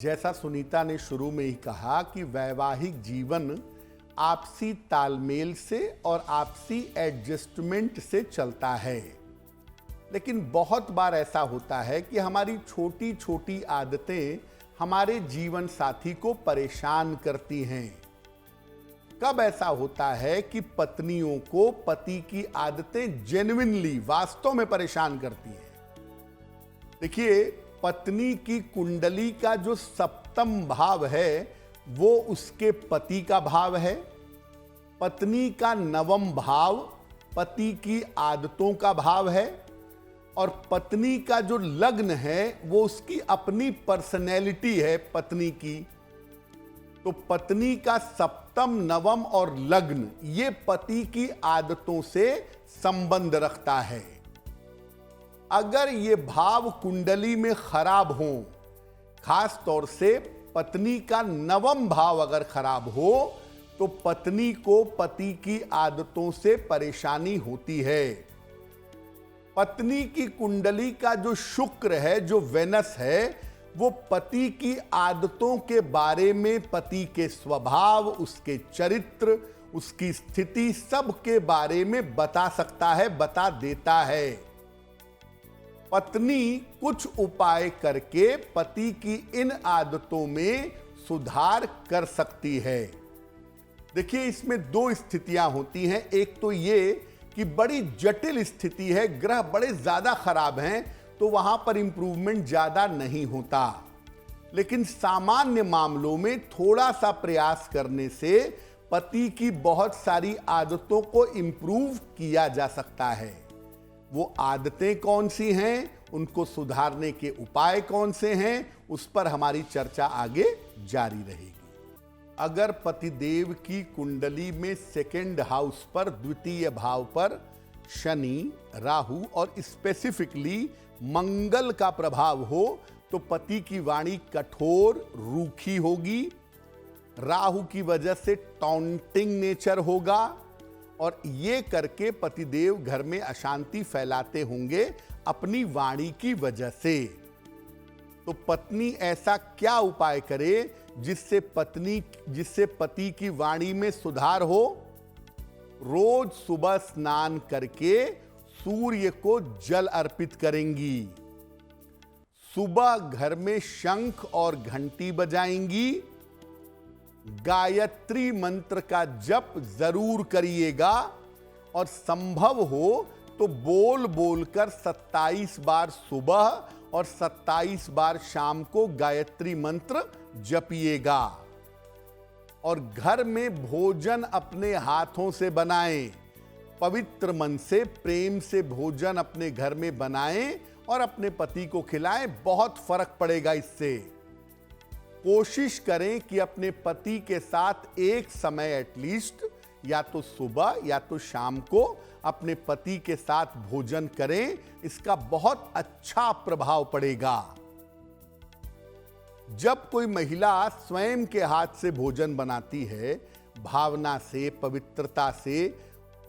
जैसा सुनीता ने शुरू में ही कहा कि वैवाहिक जीवन आपसी तालमेल से और आपसी एडजस्टमेंट से चलता है। लेकिन बहुत बार ऐसा होता है कि हमारी छोटी छोटी आदतें हमारे जीवन साथी को परेशान करती हैं। कब ऐसा होता है कि पत्नियों को पति की आदतें जेन्युइनली वास्तव में परेशान करती हैं? देखिए, पत्नी की कुंडली का जो सप्तम भाव है वो उसके पति का भाव है। पत्नी का नवम भाव पति की आदतों का भाव है और पत्नी का जो लग्न है वो उसकी अपनी पर्सनैलिटी है पत्नी की। तो पत्नी का सप्तम, नवम और लग्न ये पति की आदतों से संबंध रखता है। अगर ये भाव कुंडली में खराब हो, खास तौर से पत्नी का नवम भाव अगर खराब हो, तो पत्नी को पति की आदतों से परेशानी होती है। पत्नी की कुंडली का जो शुक्र है, जो वेनस है, वो पति की आदतों के बारे में, पति के स्वभाव, उसके चरित्र, उसकी स्थिति, सब के बारे में बता सकता है, बता देता है। पत्नी कुछ उपाय करके पति की इन आदतों में सुधार कर सकती है। देखिए, इसमें दो स्थितियां होती हैं। एक तो ये कि बड़ी जटिल स्थिति है, ग्रह बड़े ज्यादा खराब हैं, तो वहां पर इंप्रूवमेंट ज्यादा नहीं होता। लेकिन सामान्य मामलों में थोड़ा सा प्रयास करने से पति की बहुत सारी आदतों को इंप्रूव किया जा सकता है। वो आदतें कौन सी हैं, उनको सुधारने के उपाय कौन से हैं, उस पर हमारी चर्चा आगे जारी रहेगी। अगर पतिदेव की कुंडली में सेकंड हाउस पर, द्वितीय भाव पर शनि, राहु और स्पेसिफिकली मंगल का प्रभाव हो, तो पति की वाणी कठोर, रूखी होगी। राहु की वजह से टॉन्टिंग नेचर होगा और ये करके पतिदेव घर में अशांति फैलाते होंगे अपनी वाणी की वजह से। तो पत्नी ऐसा क्या उपाय करे जिससे पति की वाणी में सुधार हो? रोज सुबह स्नान करके सूर्य को जल अर्पित करेंगी। सुबह घर में शंख और घंटी बजाएंगी। गायत्री मंत्र का जप जरूर करिएगा और संभव हो तो बोल बोलकर 27 बार सुबह और 27 बार शाम को गायत्री मंत्र जपिएगा। और घर में भोजन अपने हाथों से बनाएं। पवित्र मन से, प्रेम से भोजन अपने घर में बनाएं और अपने पति को खिलाएं। बहुत फर्क पड़ेगा इससे। कोशिश करें कि अपने पति के साथ एक समय एटलीस्ट, या तो सुबह या तो शाम को अपने पति के साथ भोजन करें। इसका बहुत अच्छा प्रभाव पड़ेगा। जब कोई महिला स्वयं के हाथ से भोजन बनाती है, भावना से, पवित्रता से,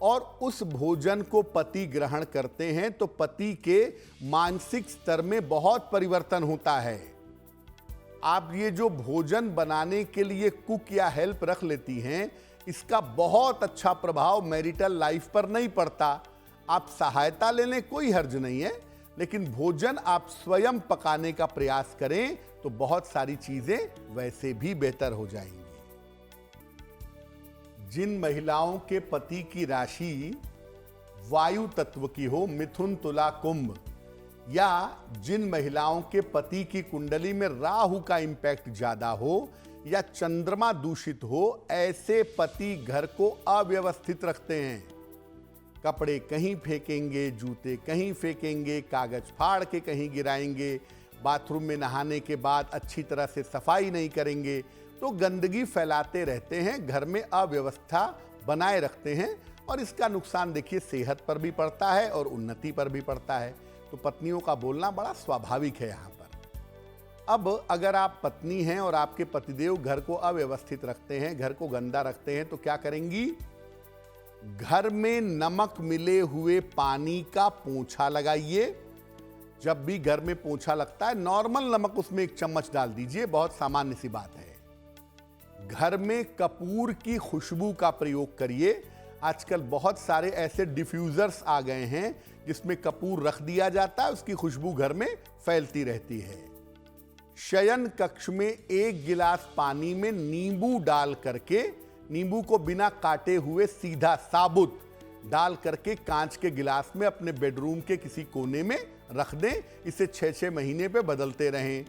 और उस भोजन को पति ग्रहण करते हैं, तो पति के मानसिक स्तर में बहुत परिवर्तन होता है। आप ये जो भोजन बनाने के लिए कुक या हेल्प रख लेती हैं, इसका बहुत अच्छा प्रभाव मैरिटल लाइफ पर नहीं पड़ता। आप सहायता लेने कोई हर्ज नहीं है, लेकिन भोजन आप स्वयं पकाने का प्रयास करें तो बहुत सारी चीजें वैसे भी बेहतर हो जाएंगी। जिन महिलाओं के पति की राशि वायु तत्व की हो, मिथुन, तुला, कुंभ, या जिन महिलाओं के पति की कुंडली में राहु का इंपैक्ट ज्यादा हो या चंद्रमा दूषित हो, ऐसे पति घर को अव्यवस्थित रखते हैं। कपड़े कहीं फेंकेंगे, जूते कहीं फेंकेंगे, कागज फाड़ के कहीं गिराएंगे, बाथरूम में नहाने के बाद अच्छी तरह से सफाई नहीं करेंगे, तो गंदगी फैलाते रहते हैं, घर में अव्यवस्था बनाए रखते हैं। और इसका नुकसान देखिए सेहत पर भी पड़ता है और उन्नति पर भी पड़ता है। तो पत्नियों का बोलना बड़ा स्वाभाविक है यहाँ पर। अब अगर आप पत्नी हैं और आपके पतिदेव घर को अव्यवस्थित रखते हैं, घर को गंदा रखते हैं, तो क्या करेंगी? घर में नमक मिले हुए पानी का पोंछा लगाइए जब भी घर में पोंछा लगता है, नॉर्मल नमक उसमें 1 चम्मच डाल दीजिए, बहुत सामान्य सी बात है। घर में कपूर की खुशबू का प्रयोग करिए। आजकल बहुत सारे ऐसे डिफ्यूजर्स आ गए हैं जिसमें कपूर रख दिया जाता है, उसकी खुशबू घर में फैलती रहती है। शयन कक्ष में 1 गिलास पानी में नींबू डाल करके, नींबू को बिना काटे हुए सीधा साबुत डाल करके कांच के गिलास में अपने बेडरूम के किसी कोने में रख दें। इसे 6-6 महीने पे बदलते रहें।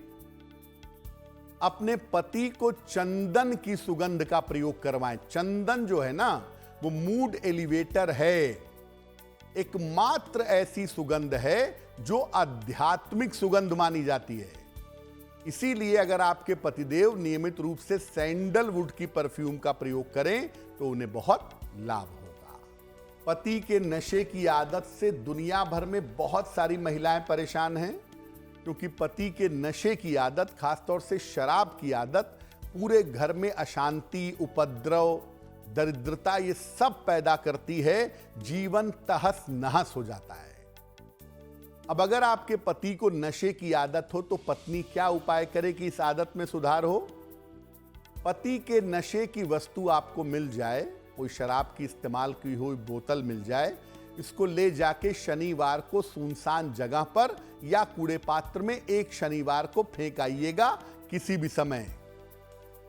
अपने पति को चंदन की सुगंध का प्रयोग करवाएं। चंदन जो है ना, वो मूड एलिवेटर है। एकमात्र ऐसी सुगंध है जो आध्यात्मिक सुगंध मानी जाती है। इसीलिए अगर आपके पतिदेव नियमित रूप से सैंडलवुड की परफ्यूम का प्रयोग करें तो उन्हें बहुत लाभ होगा। पति के नशे की आदत से दुनिया भर में बहुत सारी महिलाएं परेशान हैं, क्योंकि पति के नशे की आदत, खासतौर से शराब की आदत, पूरे घर में अशांति, उपद्रव, दरिद्रता ये सब पैदा करती है। जीवन तहस नहस हो जाता है। अब अगर आपके पति को नशे की आदत हो तो पत्नी क्या उपाय करे कि इस आदत में सुधार हो? पति के नशे की वस्तु आपको मिल जाए, कोई शराब की इस्तेमाल की हुई बोतल मिल जाए, इसको ले जाके शनिवार को सुनसान जगह पर या कूड़े पात्र में एक शनिवार को फेंक आइएगा किसी भी समय।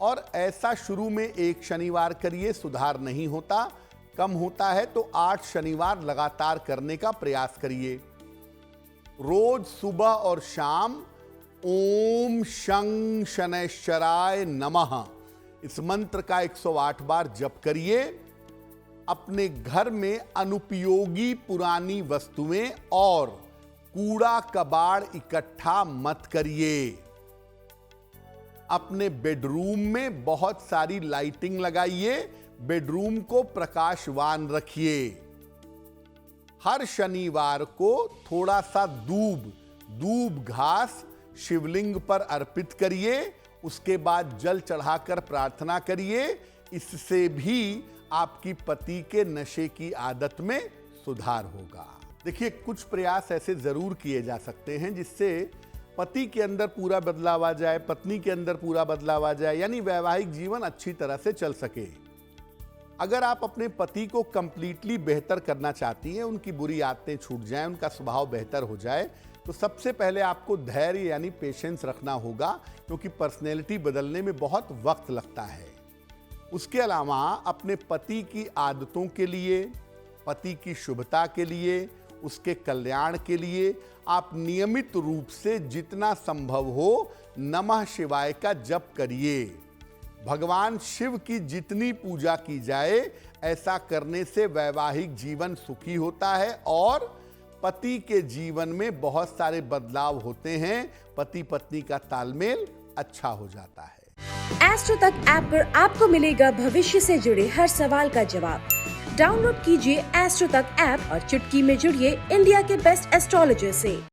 और ऐसा शुरू में 1 शनिवार करिए, सुधार नहीं होता, कम होता है तो 8 शनिवार लगातार करने का प्रयास करिए। रोज सुबह और शाम ओम शं शनैश्चराय नमः इस मंत्र का 108 बार जप करिए। अपने घर में अनुपयोगी पुरानी वस्तुएं और कूड़ा कबाड़ इकट्ठा मत करिए। अपने बेडरूम में बहुत सारी लाइटिंग लगाइए, बेडरूम को प्रकाशवान रखिए। हर शनिवार को थोड़ा सा दूब घास शिवलिंग पर अर्पित करिए, उसके बाद जल चढ़ाकर प्रार्थना करिए। इससे भी आपकी पति के नशे की आदत में सुधार होगा। देखिए, कुछ प्रयास ऐसे जरूर किए जा सकते हैं जिससे पति के अंदर पूरा बदलाव आ जाए, पत्नी के अंदर पूरा बदलाव आ जाए, यानी वैवाहिक जीवन अच्छी तरह से चल सके। अगर आप अपने पति को कंप्लीटली बेहतर करना चाहती हैं, उनकी बुरी आदतें छूट जाएं, उनका स्वभाव बेहतर हो जाए, तो सबसे पहले आपको धैर्य यानी पेशेंस रखना होगा, क्योंकि पर्सनैलिटी बदलने में बहुत वक्त लगता है। उसके अलावा अपने पति की आदतों के लिए, पति की शुभता के लिए, उसके कल्याण के लिए आप नियमित रूप से जितना संभव हो नमः शिवाय का जप करिए। भगवान शिव की जितनी पूजा की जाए, ऐसा करने से वैवाहिक जीवन सुखी होता है और पति के जीवन में बहुत सारे बदलाव होते हैं। पति पत्नी का तालमेल अच्छा हो जाता है। एस्ट्रो तक ऐप पर आपको मिलेगा भविष्य से जुड़े हर सवाल का जवाब। डाउनलोड कीजिए एस्ट्रो तक ऐप और चुटकी में जुड़िए इंडिया के बेस्ट एस्ट्रोलॉजर से।